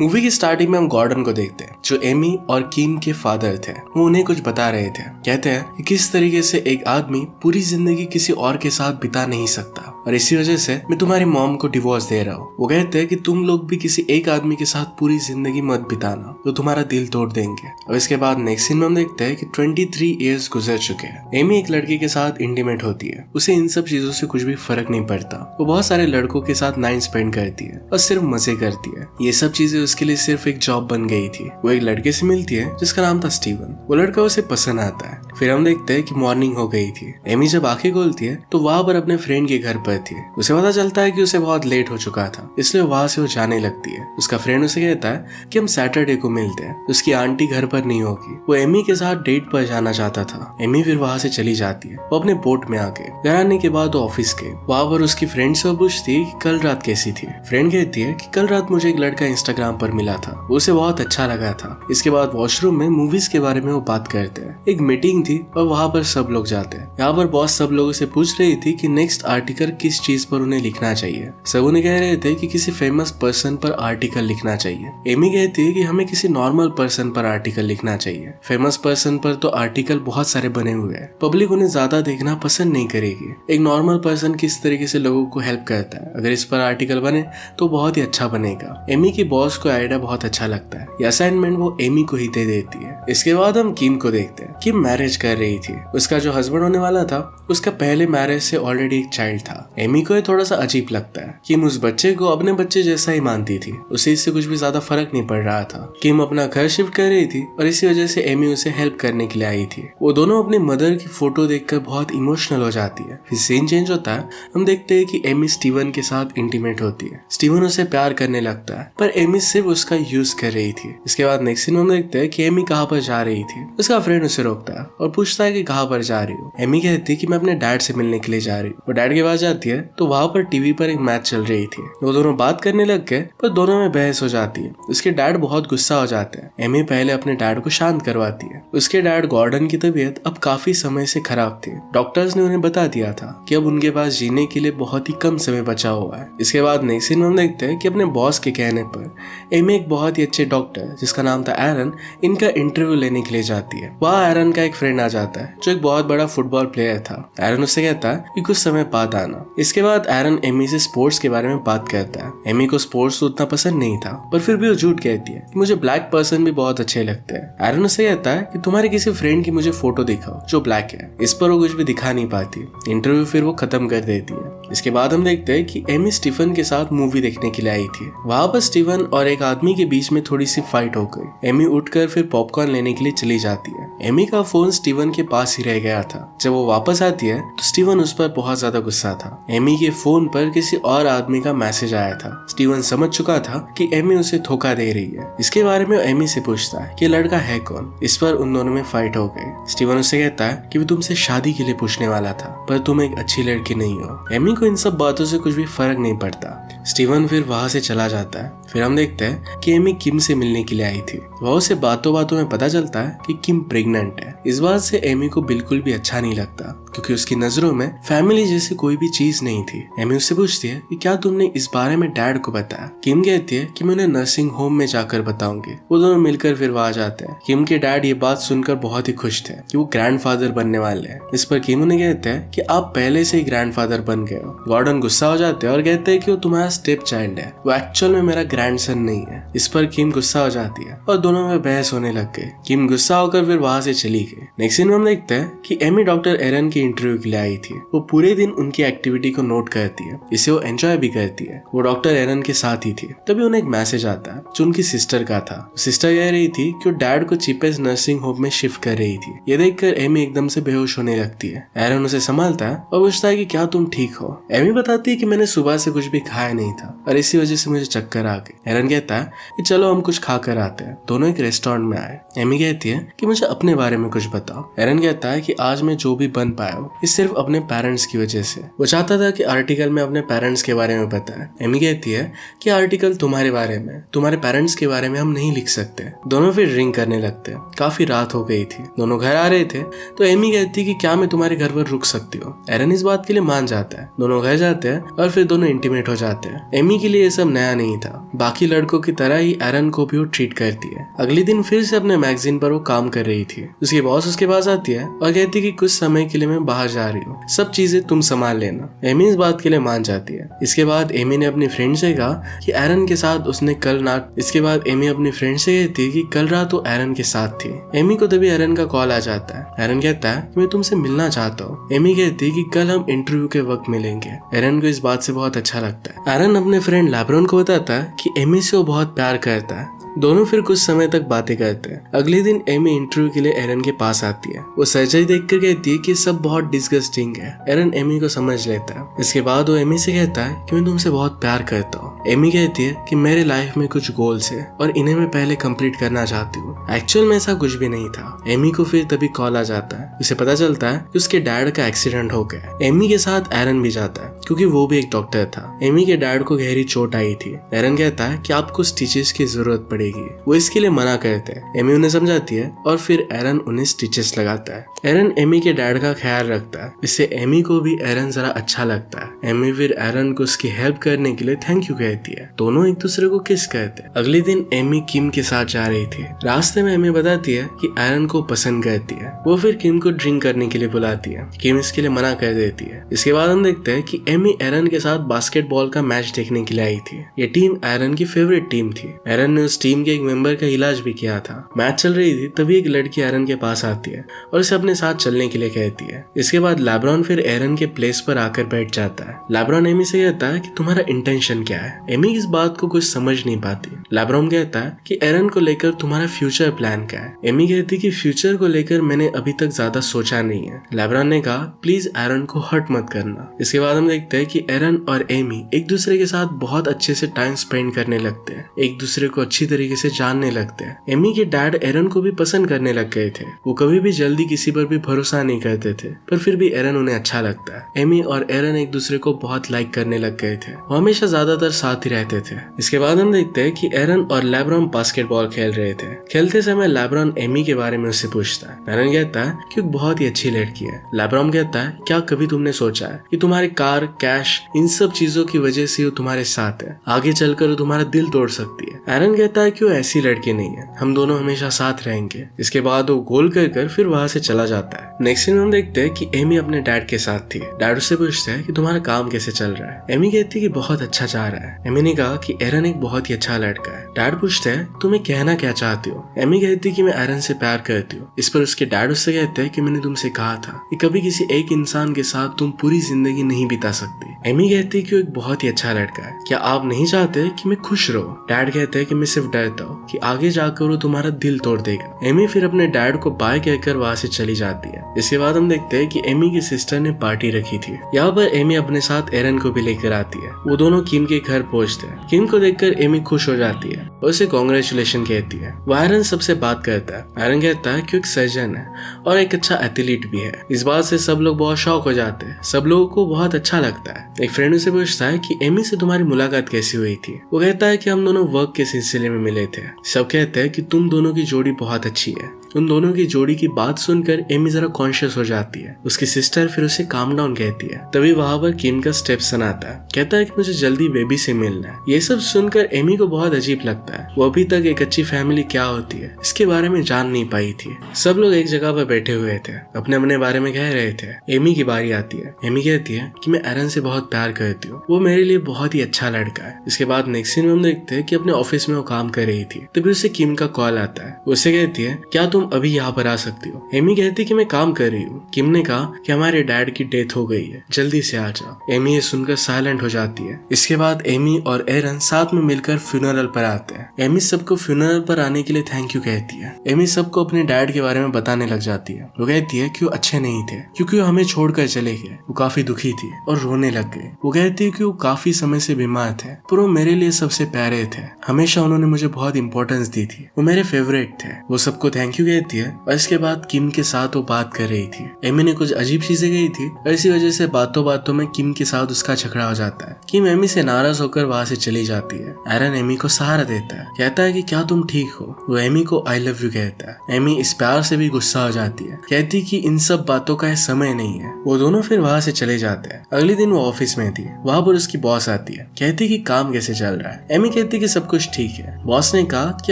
Movie की starting में हम गॉर्डन को देखते हैं जो एमी और किम के फादर थे। वो उन्हें कुछ बता रहे थे। कहते हैं कि किस तरीके से एक आदमी पूरी जिंदगी किसी और के साथ बिता नहीं सकता और इसी वजह से मैं तुम्हारी मॉम को डिवोर्स दे रहा हूँ। वो कहते हैं कि तुम लोग भी किसी एक आदमी के साथ पूरी जिंदगी मत बिताना, तो तुम्हारा दिल तोड़ देंगे। और इसके बाद नेक्स्ट सीन में हम देखते हैं कि 23 इयर्स गुजर चुके हैं। एमी एक लड़के के साथ इंटीमेट होती है। उसे इन सब चीजों से कुछ भी फर्क नहीं पड़ता। वो बहुत सारे लड़कों के साथ नाइट स्पेंड करती है और सिर्फ मजे करती है। ये सब चीजें उसके लिए सिर्फ एक जॉब बन गई थी। वो एक लड़के से मिलती है जिसका नाम था स्टीवन। वो लड़का उसे पसंद आता है। फिर हम देखते हैं कि मॉर्निंग हो गई थी। एमी जब आंखें खोलती है तो वहां पर अपने फ्रेंड के घर पर थी। उसे पता चलता है कि उसे बहुत लेट हो चुका था, इसलिए वहां से वो जाने लगती है। उसका फ्रेंड उसे कहता है कि हम सैटरडे को मिलते हैं, उसकी आंटी घर पर नहीं होगी। वो एमी के साथ डेट पर जाना चाहता था। एमी फिर वहां से चली जाती है। वो अपने बोट में आके घर आने के बाद वो ऑफिस के वहां पर उसकी फ्रेंड से पूछती है कि कल रात कैसी थी। फ्रेंड कहती है कि कल रात मुझे एक लड़का इंस्टाग्राम पर मिला था, उसे बहुत अच्छा लगा था। इसके बाद वॉशरूम में मूवीज के बारे में वो बात करते हैं। एक मीटिंग थी और वहां पर सब लोग जाते हैं। यहाँ पर बॉस सब लोगों से पूछ रही थी कि नेक्स्ट आर्टिकल किस चीज पर उन्हें लिखना चाहिए। सब उन्हें कह रहे थे कि किसी फेमस पर्सन पर आर्टिकल लिखना चाहिए। एमी कहती है कि हमें किसी नॉर्मल पर्सन पर आर्टिकल लिखना चाहिए। फेमस पर्सन पर तो आर्टिकल बहुत सारे बने हुए हैं, पब्लिक उन्हें ज्यादा देखना पसंद नहीं करेगी। एक नॉर्मल पर्सन किस तरीके से लोगों को हेल्प करता है, अगर इस पर आर्टिकल बने तो बहुत ही अच्छा बनेगा। एमी की बॉस को आइडिया बहुत अच्छा लगता है। ये असाइनमेंट वो एमी को ही दे देती है। इसके बाद हम किम को देखते हैं। किम मैरिज कर रही थी। उसका जो हस्बैंड होने वाला था उसका पहले मैरिज से ऑलरेडी एक चाइल्ड था। एमी को ये थोड़ा सा अजीब लगता है। किम उस बच्चे को अपने बच्चे जैसा ही मानती थी। उसे इससे कुछ भी ज्यादा फर्क नहीं पड़ रहा था। किम अपना घर शिफ्ट कर रही थी और इसी वजह से एमी उसे हेल्प करने के लिए आई थी। वो दोनों अपनी मदर की फोटो देखकर बहुत इमोशनल हो जाती है। फिर सीन चेंज होता है। हम देखते हैं कि एमी स्टीवन के साथ इंटीमेट होती है। स्टीवन उसे प्यार करने लगता है पर एमी सिर्फ उसका यूज कर रही थी। इसके बाद नेक्स्ट सीन हम देखते हैं कि एमी कहाँ पर जा रही थी। उसका फ्रेंड उसे रोकता है और पूछता है कि कहाँ पर जा रही हो। एमी कहती है कि मैं अपने डैड से मिलने के लिए जा रही हूँ। वो डैड के पास जाती है तो वहां पर टीवी पर एक मैच चल रही थी। वो दोनों बात करने लग गए पर दोनों में बहस हो जाती है। उसके डैड बहुत गुस्सा हो जाते हैं। एमी पहले अपने डैड को शांत करवाती है। उसके डैड गॉर्डन की तबीयत अब काफी समय से खराब थी। डॉक्टर्स ने उन्हें बता दिया था कि अब उनके पास जीने के लिए बहुत ही कम समय बचा हुआ है। इसके बाद नेक्स्ट सीन हम देखते हैं कि अपने बॉस के कहने पर एमी एक बहुत ही अच्छे डॉक्टर जिसका नाम था एरन इनका इंटरव्यू लेने के लिए जाती है। वहाँ एरन का एक फ्रेंड आ जाता है जो एक बहुत बड़ा फुटबॉल प्लेयर था। एरन उससे कहता है कि कुछ समय बाद आना। इसके बाद एरन एमी से स्पोर्ट्स के बारे में बात करता है। एमी को स्पोर्ट्स तो उतना पसंद नहीं था पर फिर भी वो झूठ कहती है कि मुझे ब्लैक पर्सन भी बहुत अच्छे लगते हैं। एरन उससे कहता है कि तुम्हारे किसी फ्रेंड की मुझे फोटो दिखाओ जो ब्लैक है। इस पर वो कुछ भी दिखा नहीं पाती। इंटरव्यू फिर वो खत्म कर देती है। इसके बाद हम देखते हैं कि एमी स्टीफन के साथ मूवी देखने के लिए आई थी। वहां पर स्टीवन और एक आदमी के बीच में थोड़ी सी फाइट हो गई। एमी उठकर फिर पॉपकॉर्न लेने के लिए चली जाती है। एमी का फोन स्टीवन के पास ही रह गया था। जब वो वापस आती है तो स्टीवन उस पर बहुत ज्यादा गुस्सा था। एमी के फोन पर किसी और आदमी का मैसेज आया था। स्टीवन समझ चुका था कि एमी उसे धोखा दे रही है। इसके बारे में एमी से पूछता है कि लड़का है कौन। इस पर उन दोनों में फाइट हो गई। स्टीवन उससे कहता है कि वो तुमसे शादी के लिए पूछने वाला था पर तुम एक अच्छी लड़की नहीं हो। एमी को इन सब बातों से कुछ भी फर्क नहीं पड़ता। स्टीवन फिर वहां से चला जाता है। फिर हम देखते हैं कि एमी किम से मिलने के लिए आई थी। वह उसे बातों बातों में पता चलता है कि किम प्रेग्नेंट है। इस बात से एमी को बिल्कुल भी अच्छा नहीं लगता क्योंकि उसकी नजरों में फैमिली जैसी कोई भी चीज नहीं थी। एमी उससे पूछती है कि क्या तुमने इस बारे में डैड को बताया। किम कहती है कि मैं उन्हें नर्सिंग होम में जाकर बताऊंगी। वो दोनों मिलकर फिर वहां जाते हैं। किम के डैड ये बात सुनकर बहुत ही खुश थे कि वो ग्रैंडफादर बनने वाले हैं। इस पर किम उन्हें कहते हैं कि आप पहले से ही ग्रैंडफादर बन गए हो। गॉर्डन गुस्सा हो जाते हैं और कहते हैं कि वो तुम्हारा स्टेप चाइल्ड है, वो एक्चुअल में मेरा ग्रैंडसन नहीं है। इस पर किम गुस्सा हो जाती है और दोनों में बहस होने लग गई। किम गुस्सा होकर फिर वहां से चली गई। नेक्स्ट सीन में हम देखते हैं कि एमी डॉक्टर एरन की इंटरव्यू के लिए आई थी। वो पूरे दिन उनकी एक्टिविटी को नोट करती है, इसे वो एंजॉय भी करती है। वो डॉक्टर एरन के साथ ही थी। तभी उन्हें एक मैसेज आता है जो उनकी सिस्टर का था। सिस्टर कह रही थी कि वो डैड को चीपेस्ट नर्सिंग होम में शिफ्ट कर रही थी। ये देखकर एमी एकदम से बेहोश होने लगती है। एरन उसे संभालता है और पूछता है कि क्या तुम ठीक हो। एमी बताती है कि मैंने सुबह से कुछ भी खाया नहीं था और इसी वजह से मुझे चक्कर आ गई। एरन कहता है कि चलो हम कुछ खा कर आते हैं। दोनों एक रेस्टोरेंट में आए। एमी कहती है कि मुझे अपने बारे में कुछ बताओ। एरन कहता है कि आज मैं जो भी बन पाया है ये सिर्फ अपने पेरेंट्स की वजह से। वो चाहता था कि आर्टिकल में अपने पेरेंट्स के बारे में बताए। एमी कहती है कि आर्टिकल तुम्हारे बारे में, तुम्हारे पेरेंट्स के बारे में हम नहीं लिख सकते। दोनों फिर ड्रिंक करने लगते। काफी रात हो गई थी, दोनों घर आ रहे थे, तो एमी कहती है कि क्या मैं तुम्हारे घर पर रुक सकती हूँ। एरन इस बात के लिए मान जाता है। दोनों घर जाते हैं और फिर दोनों इंटीमेट हो जाते हैं। एमी के लिए ये सब नया नहीं था, बाकी लड़कों की तरह ही एरन को भी वो ट्रीट करती है। अगले दिन फिर से अपने मैगजीन पर वो काम कर रही थी। उसकी बॉस उसके पास आती है और कहती है कि कुछ समय के लिए मैं बाहर जा रही हूँ, सब चीजें तुम संभाल लेना। एमी इस बात के लिए मान जाती है। इसके बाद एमी ने अपनी फ्रेंड से कहा कि एरन के साथ उसने कल रात इसके बाद एमी अपनी फ्रेंड से कहती है कि कल रात वो एरन के साथ थी। एमी को तभी एरन का कॉल आ जाता है। एरन कहता है कि मैं तुमसे मिलना चाहता हूँ। एमी कहती है कि कल हम इंटरव्यू के वक्त मिलेंगे। एरन को इस बात से बहुत अच्छा लगता है। एरन अपने फ्रेंड लैब्रॉन को बताता है कि एमी से वो बहुत प्यार करता है। दोनों फिर कुछ समय तक बातें करते हैं। अगले दिन एमी इंटरव्यू के लिए एरन के पास आती है। वो सर्जरी देखकर कहती है कि सब बहुत डिस्गस्टिंग है। एरन एमी को समझ लेता है। इसके बाद वो एमी से कहता है कि मैं तुमसे बहुत प्यार करता हूँ। एमी कहती है कि मेरे लाइफ में कुछ गोल्स है और इन्हें मैं पहले कंप्लीट करना चाहती हूँ। एक्चुअल में ऐसा कुछ भी नहीं था। एमी को फिर तभी कॉल आ जाता है। उसे पता चलता है कि उसके डैड का एक्सीडेंट हो गया। एमी के साथ एरन भी जाता है क्योंकि वो भी एक डॉक्टर था। एमी के डैड को गहरी चोट आई थी। एरन कहता है कि आपको स्टिचेस की जरूरत पड़ेगी। वो इसके लिए मना करते हैं। एमी उन्हें समझाती है और फिर एरन उन्हें स्टिचेस लगाता है। एरन एमी के डैड का ख्याल रखता है। इससे एमी को भी एरन जरा अच्छा लगता है। एमी फिर एरन को उसकी हेल्प करने के लिए थैंक यू कहती है। दोनों एक दूसरे को किस करते हैं। अगले दिन एमी किम के साथ जा रही थी। रास्ते में एमी बताती है कि एरन को पसंद करती है। वो फिर किम को ड्रिंक करने के लिए बुलाती है। किम इसके लिए मना कर देती है। इसके बाद हम देखते हैं कि एमी एरन के साथ बास्केटबॉल का मैच देखने के लिए आई थी। ये टीम एरन की फेवरेट टीम थी। एरन ने उस टीम के एक मेंबर का इलाज भी किया था। मैच चल रही थी तभी एक लड़की एरन के पास आती है और उसे अपने साथ चलने के लिए कहती है। इसके बाद लैब्रॉन फिर एरन के प्लेस पर आकर बैठ जाता है। लैब्रॉन एमी से कहता है कि तुम्हारा इंटेंशन क्या है। एमी इस बात को कुछ समझ नहीं पाती। लैब्रॉन कहता है कि एरन को लेकर तुम्हारा फ्यूचर प्लान क्या है। एमी कहती कि फ्यूचर को लेकर मैंने अभी तक ज्यादा सोचा नहीं है। लैब्रॉन ने कहा प्लीज एरन को हर्ट मत करना। इसके बाद हम देखते हैं कि एरन और एमी एक दूसरे के साथ बहुत अच्छे से टाइम स्पेंड करने लगते हैं। एक दूसरे को अच्छी तरीके से जानने लगते हैं। एमी के डैड एरन को भी पसंद करने लग गए थे। वो कभी भी जल्दी किसी पर भी भरोसा नहीं करते थे, पर फिर भी एरन उन्हें अच्छा लगता है। एमी और एरन एक दूसरे को बहुत लाइक करने लग गए थे। वो हमेशा ज्यादातर साथ ही रहते थे। इसके बाद हम देखते हैं कि एरन और लैब्रॉन बास्केटबॉल खेल रहे थे। खेलते समय लैब्रॉन एमी के बारे में उससे पूछता है। एरन कहता है कि बहुत ही अच्छी लड़की है। लैब्रॉन कहता है क्या कभी तुमने सोचा है कि तुम्हारी कार, कैश, इन सब चीजों की वजह से वो तुम्हारे साथ है, आगे चलकर वो तुम्हारा दिल तोड़ सकती है। एरन कहता है कि वो ऐसी लड़की नहीं है, हम दोनों हमेशा साथ रहेंगे। इसके बाद वो गोल कर फिर वहां से चला जाता है। नेक्स्ट सीन में हम देखते हैं कि एमी अपने डैड के साथ थी। डैड उससे पूछते हैं कि तुम्हारा काम कैसे चल रहा है। एमी कहती है कि बहुत अच्छा जा रहा है। एमी ने कहा कि एरन एक बहुत ही अच्छा लड़का है। डैड पूछते हैं तुम्हें कहना क्या चाहती हो। एमी कहती है कि मैं एरन से प्यार करती हूँ। इस पर उसके डैड उससे कहते हैं कि मैंने तुमसे कहा था कि कभी किसी एक इंसान के साथ तुम पूरी जिंदगी नहीं बिता सकती। एमी कहती है कि वो एक बहुत ही अच्छा लड़का है, क्या आप नहीं चाहते कि मैं खुश रहूं। डैड कहते हैं कि मैं सिर्फ डरता हूँ कि आगे जाकर वो तुम्हारा दिल तोड़ देगा। एमी फिर अपने डैड को बाय कहकर वहां से चली जाती है। इसके बाद हम देखते हैं कि एमी की सिस्टर ने पार्टी रखी थी। यहाँ पर एमी अपने साथ एरन को भी लेकर आती है। वो दोनों किम के घर पहुंचते हैं। किम को देखकर एमी खुश हो जाती है और उसे कांग्रेचुलेशन कहती है। वो एरन सबसे बात करता है। एरन कहता है कि एक सर्जन है और एक अच्छा एथलीट भी है। इस बात से सब लोग बहुत शौक हो जाते हैं। सब लोगों को बहुत अच्छा लगता है। एक फ्रेंड उसे पूछता है कि एमी से तुम्हारी मुलाकात कैसी हुई थी। वो कहता है कि हम दोनों वर्क के सिलसिले में मिले थे। सब कहते हैं कि तुम दोनों की जोड़ी बहुत अच्छी है। उन दोनों की जोड़ी की बात सुनकर एमी जरा कॉन्शियस हो जाती है। उसकी सिस्टर फिर उसे काम डाउन कहती है। तभी वहां पर किम का स्टेप्सन आता है। कहता है कि मुझे जल्दी बेबी से मिलना है। ये सब सुनकर एमी को बहुत अजीब लगता है। वो अभी तक एक अच्छी फैमिली क्या होती है इसके बारे में जान नहीं पाई थी। सब लोग एक जगह पर बैठे हुए थे, अपने अपने बारे में कह रहे थे। एमी की बारी आती है। एमी कहती है कि मैं एरन से बहुत प्यार करती हूँ, वो मेरे लिए बहुत ही अच्छा लड़का है। इसके बाद नेक्स्ट सीन में हम देखते हैं कि अपने ऑफिस में वो काम कर रही थी। तभी उसे किम का कॉल आता है। उसे कहती है क्या तुम अभी यहाँ पर आ सकती हो। एमी कहती है कि मैं काम कर रही हूँ। किम ने कहा कि हमारे डैड की डेथ हो गई है, जल्दी से आ जाओ। एमी ये सुनकर साइलेंट हो जाती है। इसके बाद एमी और एरन साथ में मिलकर फ्यूनरल पर आते हैं। एमी सबको फ्यूनरल पर आने के लिए थैंक यू कहती है। एमी सबको अपने डैड के बारे में बताने लग जाती है। वो कहती है कि वो अच्छे नहीं थे क्योंकि वो हमें छोड़कर चले गए। वो काफी दुखी थी और रोने लग गई। वो कहती है कि वो काफी समय से बीमार थे, पर वो मेरे लिए सबसे प्यारे थे। हमेशा उन्होंने मुझे बहुत इंपॉर्टेंस दी थी। वो मेरे फेवरेट थे। वो सबको थैंक यू कहती है और इसके बाद किम के साथ वो बात कर रही थी। एमी ने कुछ अजीब चीजें कही थी और इसी वजह से बातों बातों में किम के साथ उसका झगड़ा हो जाता है। किम एमी से नाराज होकर वहां से चली जाती है। एरन एमी को सहारा देता है, कहता है कि क्या तुम ठीक हो। वो एमी को आई लव यू कहता है। एमी इस प्यार से भी गुस्सा हो जाती है, कहती कि इन सब बातों का समय नहीं है। वो दोनों फिर वहां से चले जाते हैं। अगले दिन वो ऑफिस में थी। वहां पर उसकी बॉस आती है, कहती कि काम कैसे चल रहा है। एमी कहती कि सब कुछ ठीक है। बॉस ने कहा कि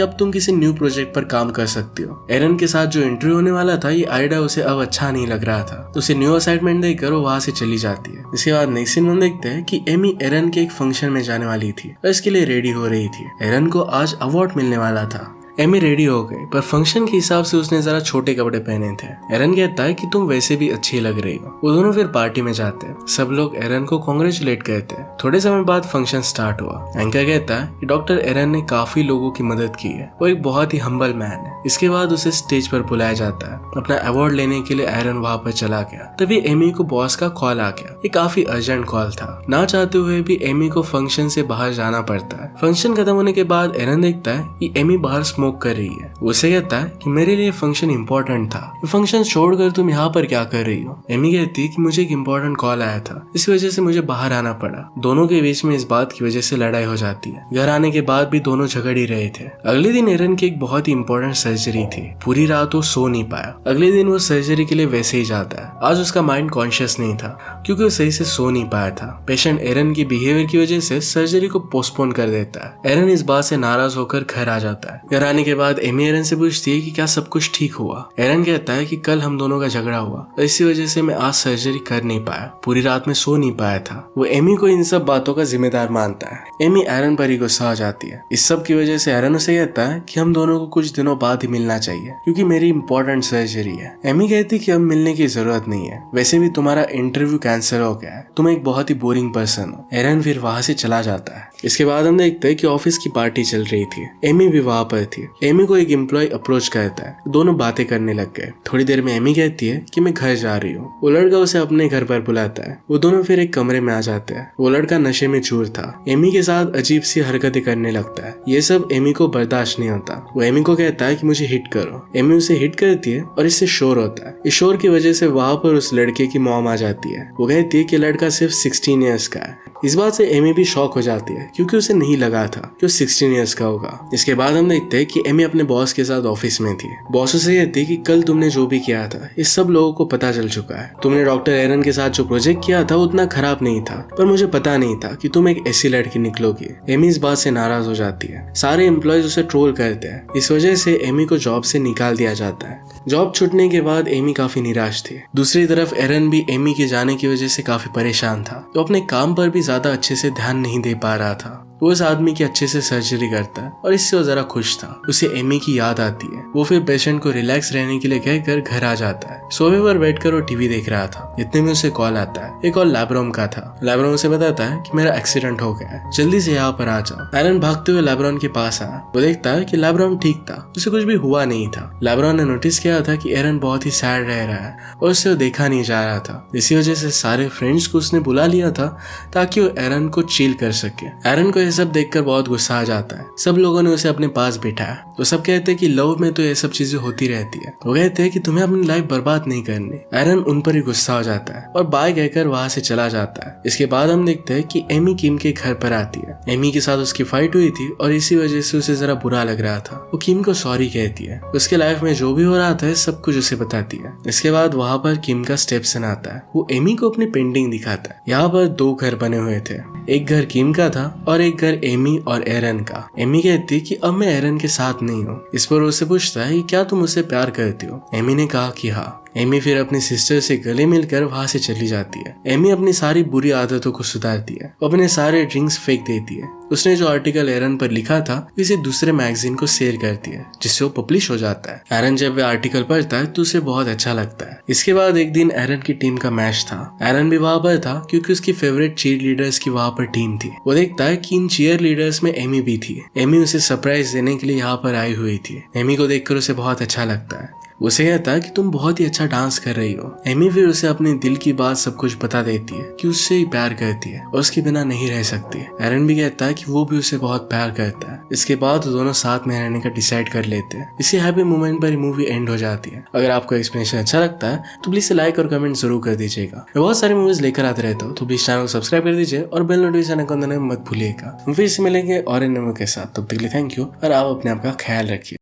अब तुम किसी न्यू प्रोजेक्ट पर काम कर सकती हो। एरन के साथ जो इंटरव्यू होने वाला था, ये आइडिया उसे अब अच्छा नहीं लग रहा था, तो उसे न्यू असाइनमेंट देकर वो वहां से चली जाती है। इसके बाद नेक्स्ट सीन में देखते हैं कि एमी एरन के एक फंक्शन में जाने वाली थी और इसके लिए रेडी हो रही थी। एरन को आज अवार्ड मिलने वाला था। एमी रेडी हो गई, पर फंक्शन के हिसाब से उसने जरा छोटे कपड़े पहने थे। एरन कहता है कि तुम वैसे भी अच्छी लग रही हो। वो दोनों फिर पार्टी में जाते हैं। सब लोग एरन को कांग्रेचुलेट कहते हैं। थोड़े समय बाद फंक्शन स्टार्ट हुआ। एंकर कहता है कि डॉक्टर एरन ने काफी लोगों की मदद की है, वो एक बहुत ही हम्बल मैन है। इसके बाद उसे स्टेज पर बुलाया जाता है। अपना अवार्ड लेने के लिए एरन वहां पर चला गया। तभी एमी को बॉस का कॉल आ गया। ये काफी अर्जेंट कॉल था। ना चाहते हुए भी एमी को फंक्शन से बाहर जाना पड़ता है। फंक्शन खत्म होने के बाद एरन देखता है कि एमी बाहर स्मोक कर रही है। उसे कहता है कि मेरे लिए फंक्शन इंपॉर्टेंट था, ये फंक्शन छोड़कर तुम यहाँ पर क्या कर रही हो। एमी कहती है कि मुझे एक इंपॉर्टेंट कॉल आया था, इस वजह से मुझे बाहर आना पड़ा। दोनों के बीच में इस बात की वजह से लड़ाई हो जाती है। घर आने के बाद भी दोनों झगड़ ही रहे थे। अगले दिन एरन की एक बहुत ही इंपॉर्टेंट सर्जरी थी। पूरी रात वो सो नहीं पाया। अगले दिन वो सर्जरी के लिए वैसे ही जाता है। आज उसका माइंड कॉन्शियस नहीं था क्योंकि वो सही से सो नहीं पाया था। पेशेंट एरन की बिहेवियर की वजह से सर्जरी को पोस्टपोन कर देता है। एरन इस बात से नाराज होकर घर आ जाता है। घर आने के बाद एमी एरन से पूछती है कि क्या सब कुछ ठीक हुआ। एरन कहता है कि कल हम दोनों का झगड़ा हुआ और इसी वजह से मैं आज सर्जरी कर नहीं पाया, पूरी रात में सो नहीं पाया था। वो एमी को इन सब बातों का जिम्मेदार मानता है। एमी एरन पर ही गुस्सा हो जाती है। इस सब की वजह से एरन उसे कहता है कि हम दोनों को कुछ दिनों बाद ही मिलना चाहिए क्योंकि मेरी इंपॉर्टेंट सर्जरी है। एमी कहती कि अब मिलने की जरूरत नहीं है, वैसे भी तुम्हारा इंटरव्यू कैंसिल हो गया है, तुम एक बहुत ही बोरिंग पर्सन हो। एरन फिर वहां से चला जाता है। इसके बाद हम देखते हैं कि ऑफिस की पार्टी चल रही थी। एमी भी वहां पर थी। एमी को एक एम्प्लॉय अप्रोच करता है। दोनों बातें करने लग गए। थोड़ी देर में एमी कहती है कि मैं घर जा रही हूँ। वो लड़का उसे अपने घर पर बुलाता है। वो दोनों फिर एक कमरे में आ जाते हैं। वो लड़का नशे में चूर था। एमी के साथ अजीब सी हरकतें करने लगता है। ये सब एमी को बर्दाश्त नहीं होता। वो एमी को कहता है कि मुझे हिट करो। एमी उसे हिट करती है और इससे शोर होता है। इस शोर की वजह से वहां पर उस लड़के की मॉम आ जाती है। वो कहती है कि लड़का सिर्फ 16 ईयर्स का है। इस बात से एमी भी शॉक हो जाती है क्योंकि उसे नहीं लगा था कि वो 16 ईयर्स का होगा। इसके बाद हम देखते हैं कि एमी अपने बॉस के साथ ऑफिस में थी। बॉस उसे कहती है कि कल तुमने जो भी किया था इस सब लोगों को पता चल चुका है। तुमने डॉक्टर एरन के साथ जो प्रोजेक्ट किया था उतना खराब नहीं था, पर मुझे पता नहीं था कि तुम एक ऐसी लड़की निकलोगी। एमी इस बात से नाराज हो जाती है। सारे एम्प्लॉयज उसे ट्रोल करते हैं। इस वजह से एमी को जॉब से निकाल दिया जाता है। जॉब छूटने के बाद एमी काफी निराश थी। दूसरी तरफ एरन भी एमी के जाने की वजह से काफी परेशान था। तो अपने काम पर भी ज्यादा अच्छे से ध्यान नहीं दे पा रहा था। वो उस आदमी की अच्छे से सर्जरी करता है और इससे वो जरा खुश था। उसे एमी की याद आती है। वो फिर पेशेंट को रिलैक्स रहने के लिए कहकर घर आ जाता है। सोफे पर बैठकर वो टीवी देख रहा था। इतने में उसे कॉल आता है। एक कॉल लैब्रोम का था। लैब्रोम उसे बताता है कि मेरा एक्सीडेंट हो गया है, जल्दी से यहाँ पर आ जाओ। एरन भागते हुए लैब्रोन के पास आया। वो देखता है कि लैब्रोन ठीक था, उसे कुछ भी हुआ नहीं था। लैब्रोन ने नोटिस किया था कि एरन बहुत ही सैड रह रहा है और उससे वो देखा नहीं जा रहा था। इसी वजह से सारे फ्रेंड्स को उसने बुला लिया था ताकि वो एरन को चिल कर सके। एरन को यह सब देखकर बहुत गुस्सा आ जाता है। सब लोगों ने उसे अपने पास बिठाया। तो सब कहते हैं कि लव में तो ये सब चीजें होती रहती है। वो कहते हैं कि तुम्हें अपनी लाइफ बर्बाद नहीं करनी। एरन उन पर ही गुस्सा हो जाता है और बाय कहकर वहां से चला जाता है। इसके बाद हम देखते हैं कि एमी किम के घर पर आती है। एमी के साथ उसकी फाइट हुई थी और इसी वजह से उसे जरा बुरा लग रहा था। वो किम को सॉरी कहती है। उसके लाइफ में जो भी हो रहा था सब कुछ उसे बताती है। इसके बाद वहां पर किम का स्टेप्सन आता है। वो एमी को अपनी पेंटिंग दिखाता है। यहाँ पर 2 घर बने हुए थे। एक घर किम का था और एक घर एमी और एरन का। एमी कहती है कि अब मैं एरन के साथ नहीं हूँ। इस पर उससे पूछता है कि क्या तुम उसे प्यार करती हो। एमी ने कहा कि हाँ। एमी फिर अपनी सिस्टर से गले मिलकर वहां से चली जाती है। एमी अपनी सारी बुरी आदतों को सुधारती है। वो अपने सारे ड्रिंक्स फेंक देती है। उसने जो आर्टिकल एरन पर लिखा था किसी दूसरे मैगजीन को शेयर करती है, जिससे वो पब्लिश हो जाता है। एरन जब वह आर्टिकल पढ़ता है तो उसे बहुत अच्छा लगता है। इसके बाद एक दिन एरन की टीम का मैच था। एरन भी वहां पर था क्योंकि उसकी फेवरेट चीयर लीडर्स की वहां पर टीम थी। वो देखता है कि इन चीयर लीडर्स में एमी भी थी। एमी उसे सरप्राइज देने के लिए यहाँ पर आई हुई थी। एमी को देखकर उसे बहुत अच्छा लगता है। उसे कहता है कि तुम बहुत ही अच्छा डांस कर रही हो। एमी फिर उसे अपने दिल की बात सब कुछ बता देती है कि उससे ही प्यार करती है और उसके बिना नहीं रह सकती है। एरन भी कहता है कि वो भी उसे बहुत प्यार करता है। इसके बाद दोनों साथ में रहने का डिसाइड कर लेते हैं। इसी हैप्पी मोमेंट पर मूवी एंड हो जाती है। अगर आपको एक्सप्लेनेशन अच्छा लगता है तो प्लीज लाइक और कमेंट जरूर कर दीजिएगा। मैं बहुत सारी मूवीज लेकर आते रहता हूँ, तो प्लीज चैनल को सब्सक्राइब कर दीजिए और बेल नोटिफिकेशन आइकन दबाना मत भूलिएगा। हम फिर से मिलेंगे और इन के साथ, तब तक के लिए थैंक यू और आप अपने आप का ख्याल रखिए।